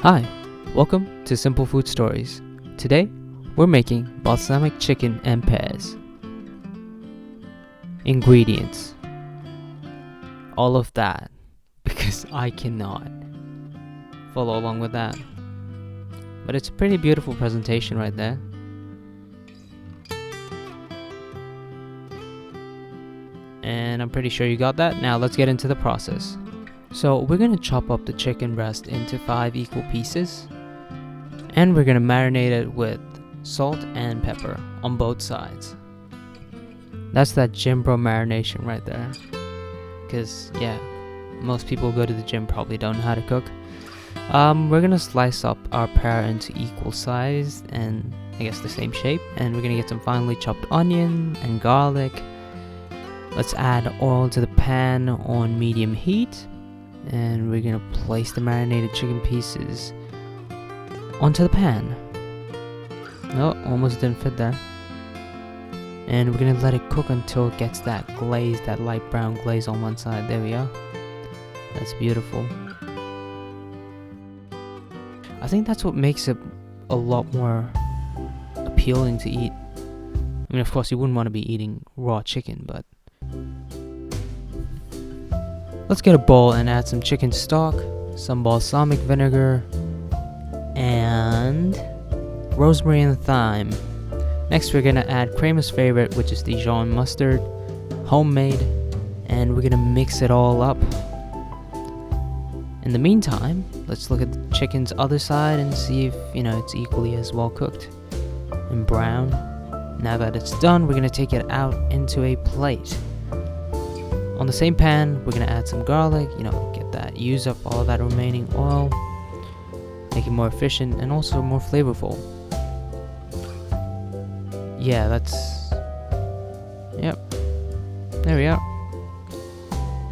Hi, welcome to Simple Food Stories. Today, we're making balsamic chicken and pears. Ingredients. All of that, because I cannot follow along with that. But it's a pretty beautiful presentation right there. And I'm pretty sure you got that. Now let's get into the process. So we're going to chop up the chicken breast into 5 equal pieces, and we're going to marinate it with salt and pepper on both sides. That's that gym bro marination right there, because yeah, most people who go to the gym probably don't know how to cook. We're going to slice up our pear into equal size and I guess the same shape, and we're going to get some finely chopped onion and garlic. Let's add oil to the pan on medium heat. And we're gonna place the marinated chicken pieces onto the pan. No, almost didn't fit there. And we're gonna let it cook until it gets that glaze, that light brown glaze on one side. There we are. That's beautiful. I think that's what makes it a lot more appealing to eat. I mean, of course, you wouldn't want to be eating raw chicken, but let's get a bowl and add some chicken stock, some balsamic vinegar, and rosemary and thyme. Next, we're going to add Kramer's favorite, which is Dijon mustard, homemade, and we're going to mix it all up. In the meantime, let's look at the chicken's other side and see if, it's equally as well cooked and brown. Now that it's done, we're going to take it out into a plate. On the same pan, we're going to add some garlic, use up all of that remaining oil, make it more efficient and also more flavorful. Yeah, yep, there we are.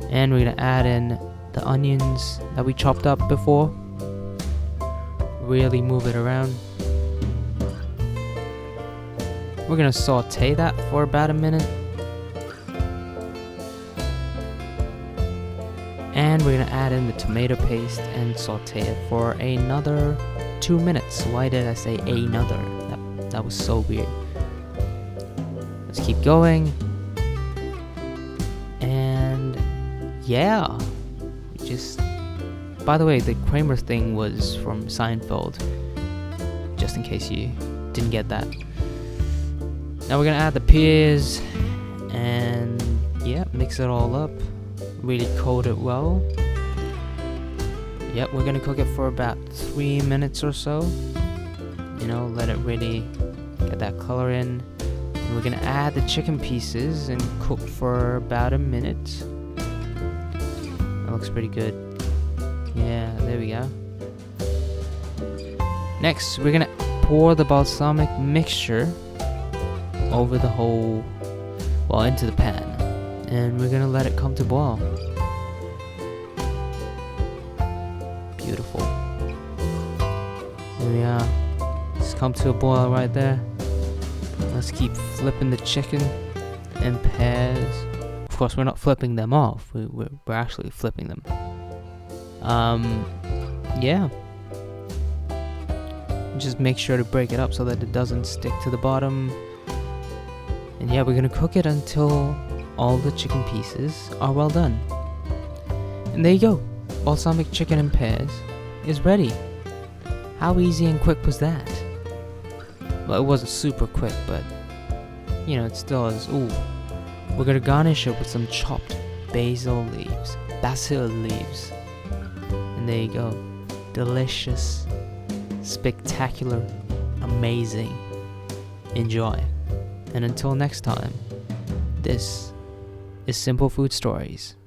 And we're going to add in the onions that we chopped up before. Really move it around. We're going to saute that for about a minute. And we're going to add in the tomato paste and saute it for another 2 minutes. Why did I say another? That was so weird. Let's keep going. And yeah, by the way, the Kramer thing was from Seinfeld, just in case you didn't get that. Now we're going to add the pears and yeah, mix it all up. Really coat it well. Yep, we're gonna cook it for about 3 minutes or so. Let it really get that color in. And we're gonna add the chicken pieces and cook for about a minute. That looks pretty good. Yeah, there we go. Next, we're gonna pour the balsamic mixture over the into the pan. And we're gonna let it come to boil. Beautiful. There we are. It's come to a boil right there. Let's keep flipping the chicken and pears. Of course, we're not flipping them off. We're actually flipping them. Yeah. Just make sure to break it up so that it doesn't stick to the bottom. And yeah, we're gonna cook it until all the chicken pieces are well done. And there you go. Balsamic chicken and pears is ready. How easy and quick was that? Well, it wasn't super quick, but it still is. Ooh. We're gonna garnish it with some chopped basil leaves. And there you go. Delicious, spectacular, amazing. Enjoy. And until next time, this is Simple Food Stories.